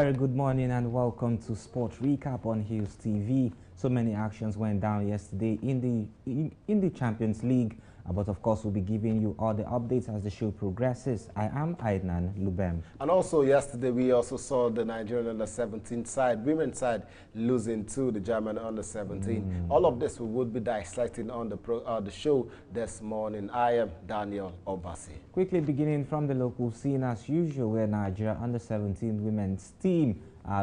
very good morning and welcome to Sports Recap on Hills TV. So many actions went down yesterday in the Champions League, but of course we'll be giving you all the updates as the show progresses. I am Aidnan Lubem. And also yesterday we also saw the Nigerian under-17 side, women's side, losing to the German under-17. All of this we would be dissecting on the show this morning. I am Daniel Obasi. Quickly beginning from the local scene as usual, where Nigeria under-17 women's team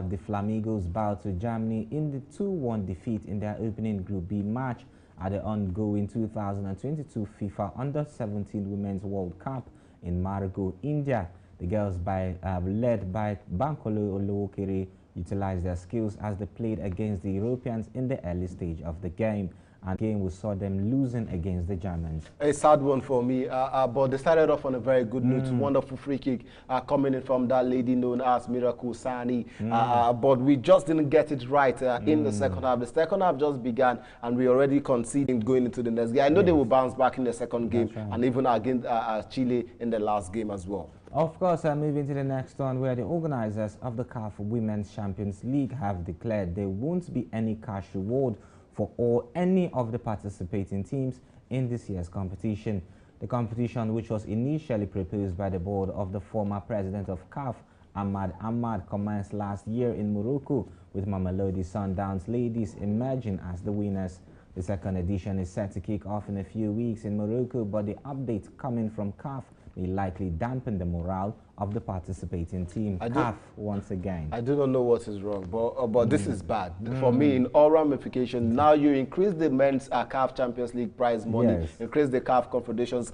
the Flamingos bowed to Germany in the 2-1 defeat in their opening Group B match at the ongoing 2022 FIFA Under-17 Women's World Cup in Marigo, India. The girls, led by Bankole Olowokere, utilized their skills as they played against the Europeans in the early stage of the game. And game we saw them losing against the Germans. A sad one for me, but they started off on a very good note. Wonderful free kick coming in from that lady known as Miracle Sani. But we just didn't get it right in the second half. The second half just began and we already conceded going into the next game. I know they will bounce back in the second game and even against Chile in the last game as well. Of course, moving to the next one, where the organizers of the CAF Women's Champions League have declared there won't be any cash reward for any of the participating teams in this year's competition. The competition, which was initially proposed by the board of the former president of CAF, Ahmad, commenced last year in Morocco, with Mamelodi Sundowns ladies emerging as the winners. The second edition is set to kick off in a few weeks in Morocco, but the updates coming from CAF may likely dampen the morale of the participating team. CAF once again. I do not know what is wrong, but this is bad. For me, in all ramifications, now you increase the men's CAF Champions League prize money, increase the CAF Confederations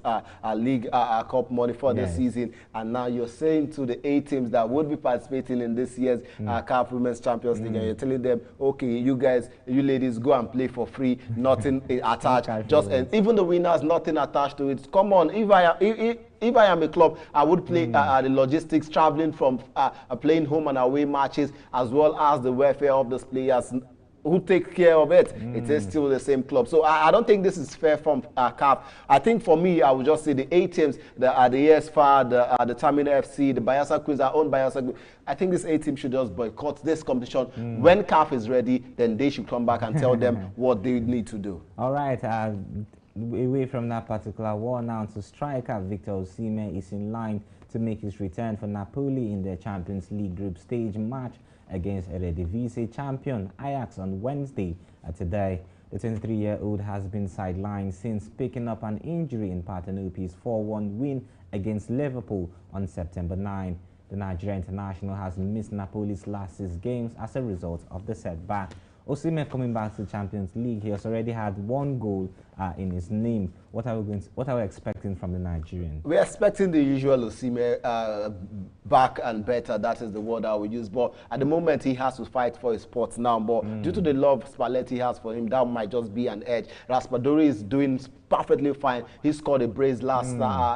League Cup money for the season, and now you're saying to the 8 teams that would be participating in this year's CAF Women's Champions League, and you're telling them, okay, you guys, you ladies, go and play for free, nothing attached, and even the winners, nothing attached to it. Come on, if I am a club, I would play the logistics, traveling from playing home and away matches, as well as the welfare of those players who take care of it. It is still the same club. So I don't think this is fair from CAF. I think for me, I would just say the 8 teams, the ESFA, the Tamina FC, the Bayelsa Queens, our own Bayelsa Queens, I think this 8 teams should just boycott this competition. When CAF is ready, then they should come back and tell them what they need to do. All right. Away from that particular war now to striker Victor Osimhen is in line to make his return for Napoli in their Champions League group stage match against Eredivisie champion Ajax on Wednesday. Today, the 23-year-old has been sidelined since picking up an injury in Partenope's 4-1 win against Liverpool on September 9. The Nigerian international has missed Napoli's last 6 games as a result of the setback. Osimhen coming back to the Champions League, he has already had 1 goal in his name. What are we expecting from the Nigerian? We're expecting the usual Osimhen back and better. That is the word I would use. But at the moment, he has to fight for his spot now. But due to the love Spalletti has for him, that might just be an edge. Raspadori is doing perfectly fine. He scored a brace last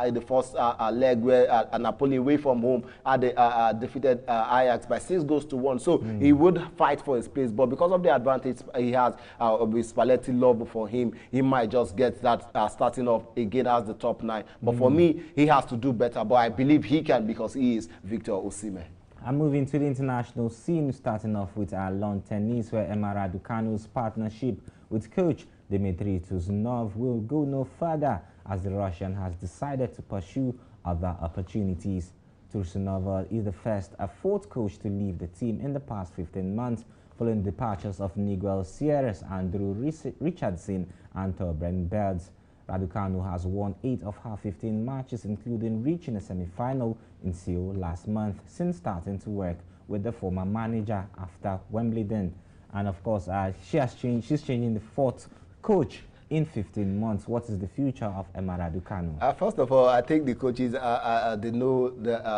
in the first leg where Napoli away from home had defeated Ajax by 6-1. So he would fight for his place. But because of the advantage he has with Spalletti love for him, he might just get that starting off again as the top 9. But for me, he has to do better. But I believe he can because he is Victor Osimhen. I'm moving to the international scene, starting off with lawn tennis, where Emma Raducanu's partnership with coach Dmitry Tuzunov will go no further, as the Russian has decided to pursue other opportunities. Tuzunov is the fourth coach to leave the team in the past 15 months, following the departures of Miguel Sierras, Andrew Richardson, and Torben Belz. Raducanu has won 8 of her 15 matches, including reaching a semi-final in Seoul last month, since starting to work with the former manager after Wimbledon. And of course, she's changing the 4th coach in 15 months. What is the future of Emma Raducanu? First of all, I think the coaches they know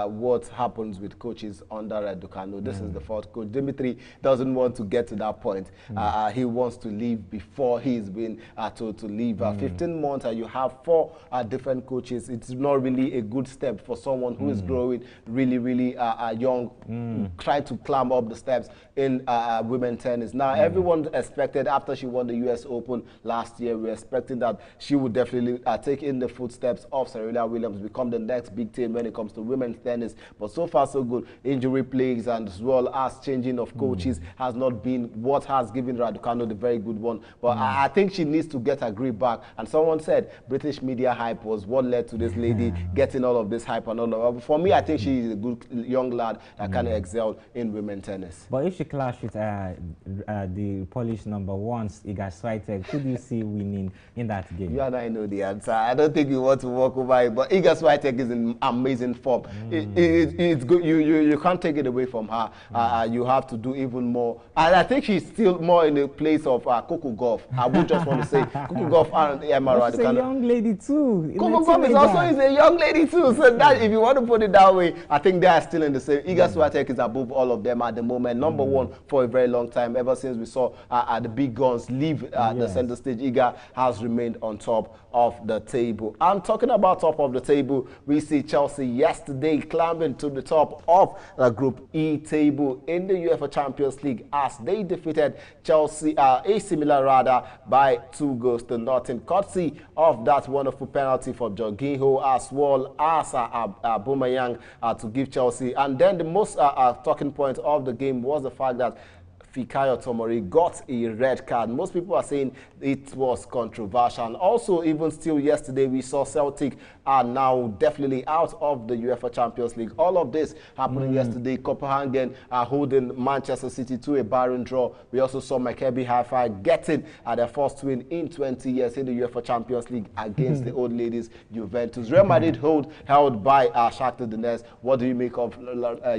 what happens with coaches under Raducanu. This is the 4th coach. Dimitri doesn't want to get to that point. He wants to leave before he's been told to leave. 15 months and you have 4 different coaches. It's not really a good step for someone who is growing really young, trying to climb up the steps in women tennis. Now, everyone expected after she won the US Open last year we're expecting that she would definitely take in the footsteps of Serena Williams, become the next big thing when it comes to women's tennis. But so far so good. Injury plagues and as well as changing of coaches has not been what has given Raducanu the very good one. But I think she needs to get her grip back. And someone said British media hype was what led to this lady getting all of this hype and all of that. For me, I think she is a good young lad that can excel in women's tennis. But if she clashed with the Polish #1, Iga Swiatek, could you see winning in that game? You and I know the answer. I don't think you want to walk over it, but Iga Swiatek is in amazing form. It's good. You can't take it away from her. You have to do even more. And I think she's still more in the place of Coco Gauff. I would just want to say Coco Gauff and Emma Raducanu. She's a young lady too. Coco Gauff is also a young lady too. So that, if you want to put it that way, I think they are still in the same. Iga Swiatek is above all of them at the moment. #1 for a very long time. Ever since we saw the big guns leave the center stage, Iga has remained on top of the table. I'm talking about top of the table. We see Chelsea yesterday climbing to the top of the Group E table in the UEFA Champions League as they defeated Chelsea, AC Milan rather, by 2-0, courtesy of that wonderful penalty for Jorginho as well as Aubameyang to give Chelsea. And then the most talking point of the game was the fact that Fikayo Tomori got a red card. Most people are saying it was controversial. And also, even still yesterday, we saw Celtic are now definitely out of the UEFA Champions League. All of this happening yesterday. Copenhagen are holding Manchester City to a barren draw. We also saw Maccabi Haifa getting their first win in 20 years in the UEFA Champions League against the old ladies Juventus. Real Madrid held by Shakhtar Donetsk. What do you make of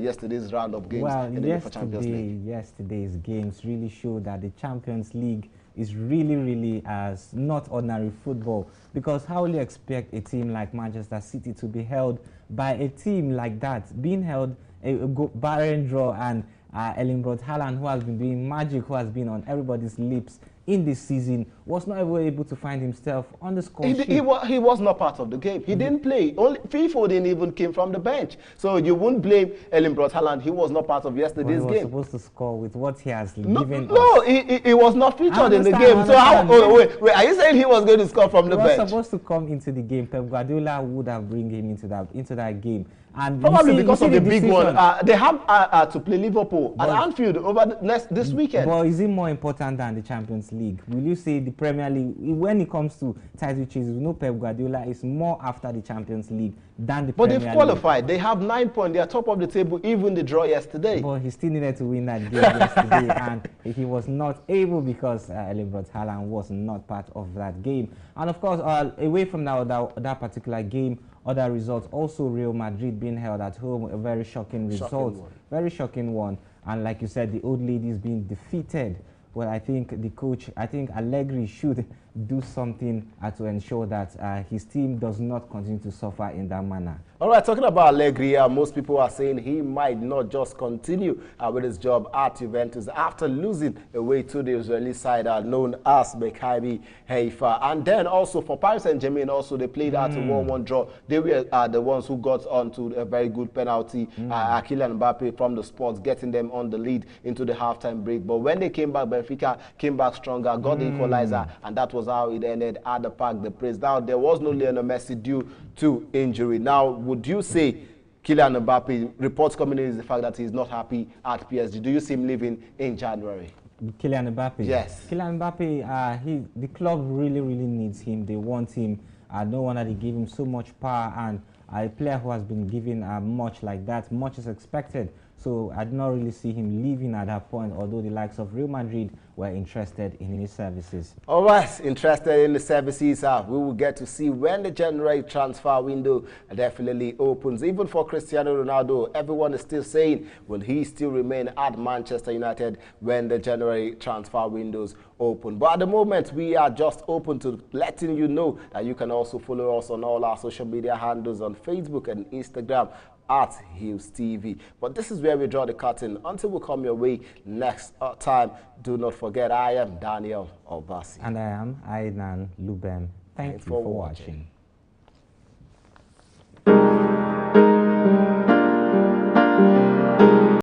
yesterday's round of games in the UEFA Champions League? Yesterday's games really show that the Champions League is really as not ordinary football, because how will you expect a team like Manchester City to be held by a team like that, being held a barren draw, and Erling Braut Haaland, who has been doing magic, who has been on everybody's lips in this season, was not ever able to find himself on the score sheet. He was not part of the game. He didn't play. Only FIFA didn't even came from the bench. So you wouldn't blame Erling Braut Haaland. He was not part of yesterday's game. He was supposed to score with what he has given us. No, he was not featured in the game. So how? Wait, are you saying he was going to score from the bench? He was supposed to come into the game. Pep Guardiola would have bring him into that game. And probably because of the big one. They have to play Liverpool at Anfield over this weekend. But is it more important than the Champions League? Will you say the Premier League, when it comes to title chases, we know Pep Guardiola is more after the Champions League than the Premier League. But they've qualified. They have 9 points. They are top of the table, even the draw yesterday. But he still needed to win that game yesterday, and he was not able because Erling Braut Haaland was not part of that game. And of course, away from that particular game, other results, also Real Madrid being held at home, a very shocking result. Very shocking one. And like you said, the old ladies being defeated. Well, I think the coach, Allegri should do something to ensure that his team does not continue to suffer in that manner. All right, talking about Allegri, most people are saying he might not just continue with his job at Juventus after losing away to the Israeli side known as Maccabi Haifa. And then also for Paris Saint-Germain, also they played at a 1-1 draw. They were the ones who got onto a very good penalty. Kylian Mbappe from the Sports getting them on the lead into the halftime break. But when they came back, Benfica came back stronger, got the equalizer, and that was how it ended at the Parc des Princes. Now, there was no Lionel Messi due to injury. Now, would you say Kylian Mbappe, reports coming in is the fact that he's not happy at PSG. Do you see him leaving in January? Kylian Mbappe? Yes. Kylian Mbappe, the club really needs him. They want him. No wonder they give him so much power, and a player who has been given much like that, much is expected. So I do not really see him leaving at that point, although the likes of Real Madrid were interested in his services. All right, interested in the services. We will get to see when the January transfer window definitely opens. Even for Cristiano Ronaldo, everyone is still saying, will he still remain at Manchester United when the January transfer windows open? But at the moment, we are just open to letting you know that you can also follow us on all our social media handles on Facebook and Instagram at Hills TV. But this is where we draw the curtain. Until we come your way next time, do not forget, I am Daniel Obasi. And I am Aidan Lubem. Thank you for watching.